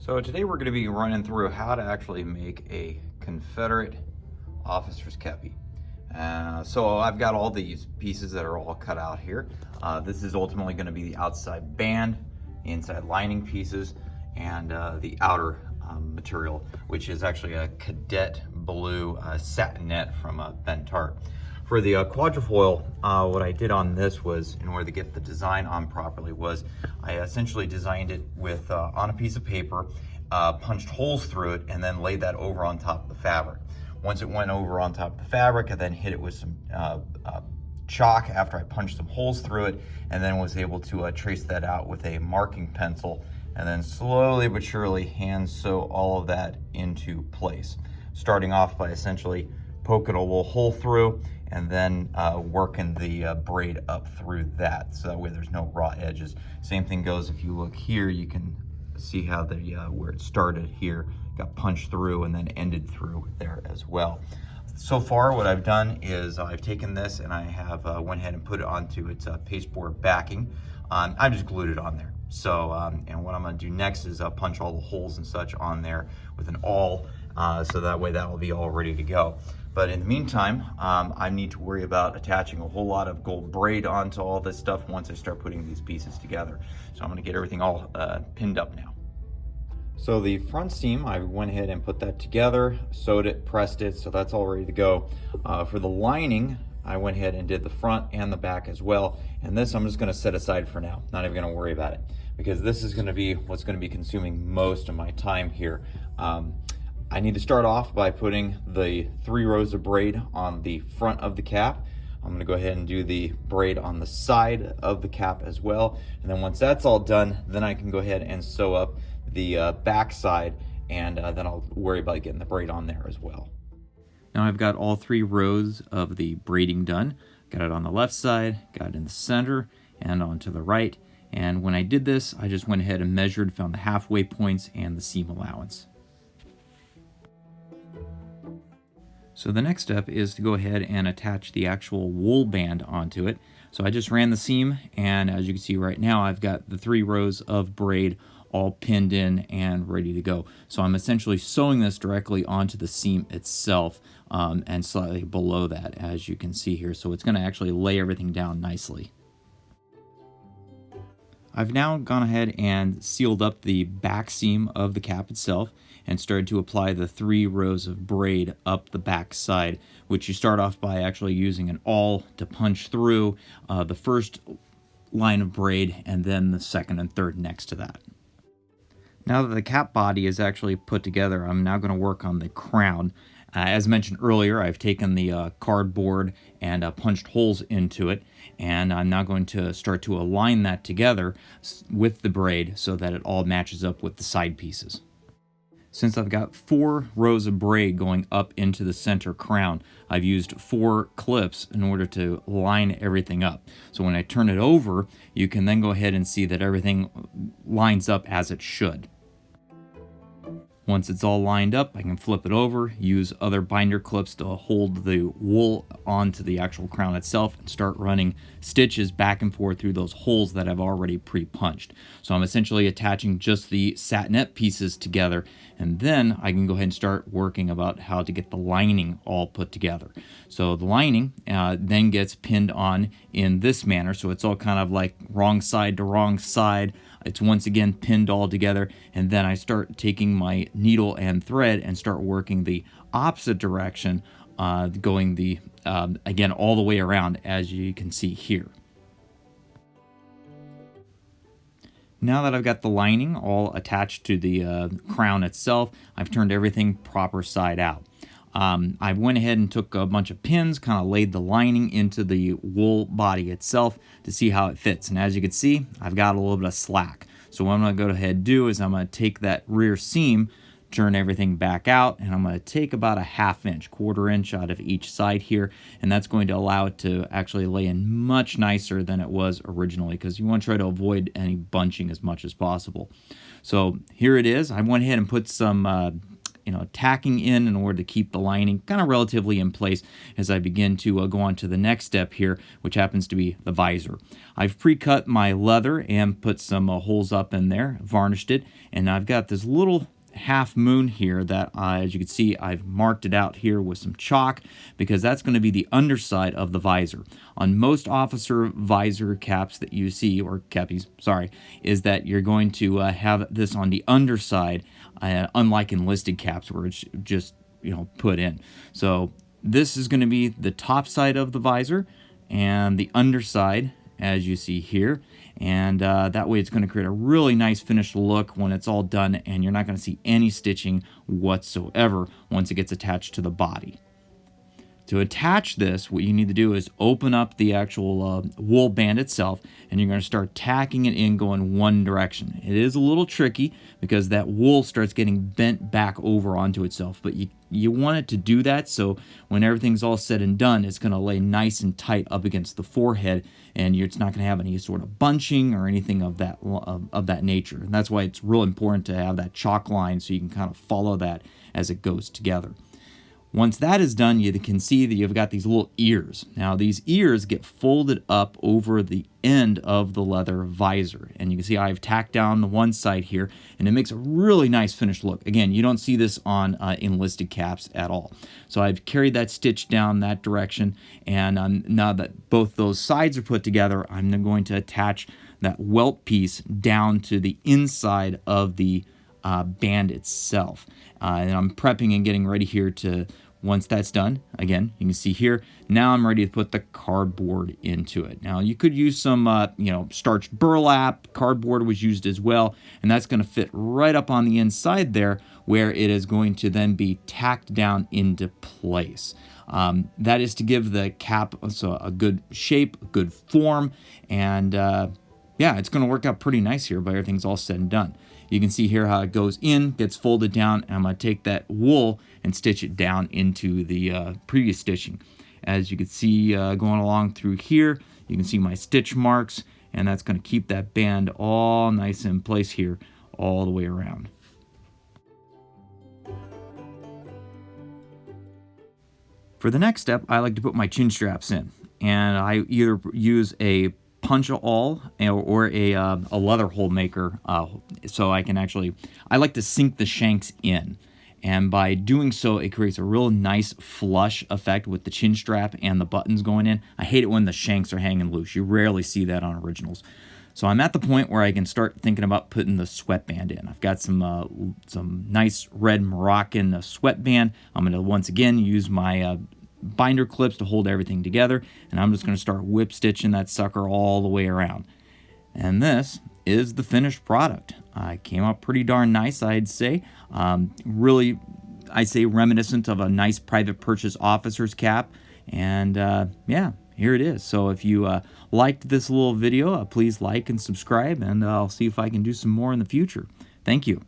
So today we're going to be running through how to actually make a Confederate officer's kepi. So I've got all these pieces that are all cut out here. This is ultimately going to be the outside band, the inside lining pieces, and the outer material, which is actually a cadet blue satinette from Ben Tart. For the quadrifoil, what I did on this was, in order to get the design on properly, was I essentially designed it with on a piece of paper, punched holes through it, and then laid that over on top of the fabric. Once it went over on top of the fabric, I then hit it with some chalk after I punched some holes through it, and then was able to trace that out with a marking pencil, and then slowly but surely hand sew all of that into place. Starting off by essentially poking a little hole through, and then working the braid up through that, so that way there's no raw edges. Same thing goes if you look here, you can see how the where it started here got punched through and then ended through there as well. So far what I've done is I've taken this and I have went ahead and put it onto its pasteboard backing. I just glued it on there. So and what I'm going to do next is punch all the holes and such on there with an awl, so that way that will be all ready to go. But in the meantime, I need to worry about attaching a whole lot of gold braid onto all this stuff once I start putting these pieces together. So I'm going to get everything all pinned up now. So the front seam, I went ahead and put that together, sewed it, pressed it, so that's all ready to go. For the lining, I went ahead and did the front and the back as well. And this I'm just going to set aside for now, not even going to worry about it, because this is going to be what's going to be consuming most of my time here. I need to start off by putting the 3 rows of braid on the front of the cap. I'm going to go ahead and do the braid on the side of the cap as well. And then once that's all done, then I can go ahead and sew up the back side, and then I'll worry about getting the braid on there as well. Now I've got all 3 rows of the braiding done. Got it on the left side, got it in the center, and onto the right. And when I did this, I just went ahead and measured, found the halfway points and the seam allowance. So the next step is to go ahead and attach the actual wool band onto it. So I just ran the seam, and as you can see right now, I've got the 3 rows of braid all pinned in and ready to go. So I'm essentially sewing this directly onto the seam itself, and slightly below that, as you can see here. So it's going to actually lay everything down nicely. I've now gone ahead and sealed up the back seam of the cap itself and started to apply the 3 rows of braid up the back side, which you start off by actually using an awl to punch through the first line of braid and then the second and third next to that. Now that the cap body is actually put together, I'm now going to work on the crown. As mentioned earlier, I've taken the cardboard and punched holes into it, and I'm now going to start to align that together with the braid so that it all matches up with the side pieces. Since I've got 4 rows of braid going up into the center crown, I've used 4 clips in order to line everything up. So when I turn it over, you can then go ahead and see that everything lines up as it should. Once it's all lined up, I can flip it over, use other binder clips to hold the wool onto the actual crown itself, and start running stitches back and forth through those holes that I've already pre-punched. So I'm essentially attaching just the satinette pieces together, and then I can go ahead and start working about how to get the lining all put together. So the lining then gets pinned on in this manner, so it's all kind of like wrong side to wrong side. It's once again pinned all together, and then I start taking my needle and thread and start working the opposite direction, going the again all the way around, as you can see here. Now that I've got the lining all attached to the crown itself, I've turned everything proper side out. I went ahead and took a bunch of pins, kind of laid the lining into the wool body itself to see how it fits. And as you can see, I've got a little bit of slack. So what I'm going to go ahead and do is I'm going to take that rear seam, turn everything back out, and I'm going to take about a 1/2 inch, 1/4 inch out of each side here, and that's going to allow it to actually lay in much nicer than it was originally, because you want to try to avoid any bunching as much as possible. So here it is. I went ahead and put some tacking in order to keep the lining kind of relatively in place as I begin to go on to the next step here, which happens to be the visor. I've pre-cut my leather and put some holes up in there, varnished it, and I've got this little half moon here that as you can see, I've marked it out here with some chalk because that's going to be the underside of the visor. On most officer visor caps that you see, or kepis, sorry, is that you're going to have this on the underside, unlike enlisted caps where it's just put in. So this is going to be the top side of the visor and the underside, as you see here, and that way it's going to create a really nice finished look when it's all done, and you're not going to see any stitching whatsoever once it gets attached to the body. To attach this, what you need to do is open up the actual wool band itself, and you're going to start tacking it in going one direction. It is a little tricky because that wool starts getting bent back over onto itself, but you want it to do that so when everything's all said and done, it's going to lay nice and tight up against the forehead, and it's not going to have any sort of bunching or anything of that nature. And that's why it's real important to have that chalk line so you can kind of follow that as it goes together. Once that is done, you can see that you've got these little ears. Now, these ears get folded up over the end of the leather visor. And you can see I've tacked down the one side here, and it makes a really nice finished look. Again, you don't see this on enlisted caps at all. So I've carried that stitch down that direction, and now that both those sides are put together, I'm going to attach that welt piece down to the inside of the band itself. And I'm prepping and getting ready here to, once that's done, again, you can see here, now I'm ready to put the cardboard into it. Now, you could use some, starched burlap. Cardboard was used as well, and that's going to fit right up on the inside there where it is going to then be tacked down into place. That is to give the cap a good shape, a good form, and yeah, it's going to work out pretty nice here by everything's all said and done. You can see here how it goes in, gets folded down, and I'm going to take that wool and stitch it down into the previous stitching. As you can see going along through here, you can see my stitch marks, and that's going to keep that band all nice in place here all the way around. For the next step, I like to put my chin straps in, and I either use a punch-a-all or a leather hole maker, so I like to sink the shanks in, and by doing so it creates a real nice flush effect with the chin strap and the buttons going in. I hate it when the shanks are hanging loose. You rarely see that on originals. So I'm at the point where I can start thinking about putting the sweatband in. I've got some nice red Moroccan sweatband. I'm going to once again use my binder clips to hold everything together, and I'm just going to start whip stitching that sucker all the way around. And this is the finished product. It came out pretty darn nice, I'd say. Really, I'd say reminiscent of a nice private purchase officer's cap. And yeah, here it is. So if you liked this little video, please like and subscribe, and I'll see if I can do some more in the future. Thank you.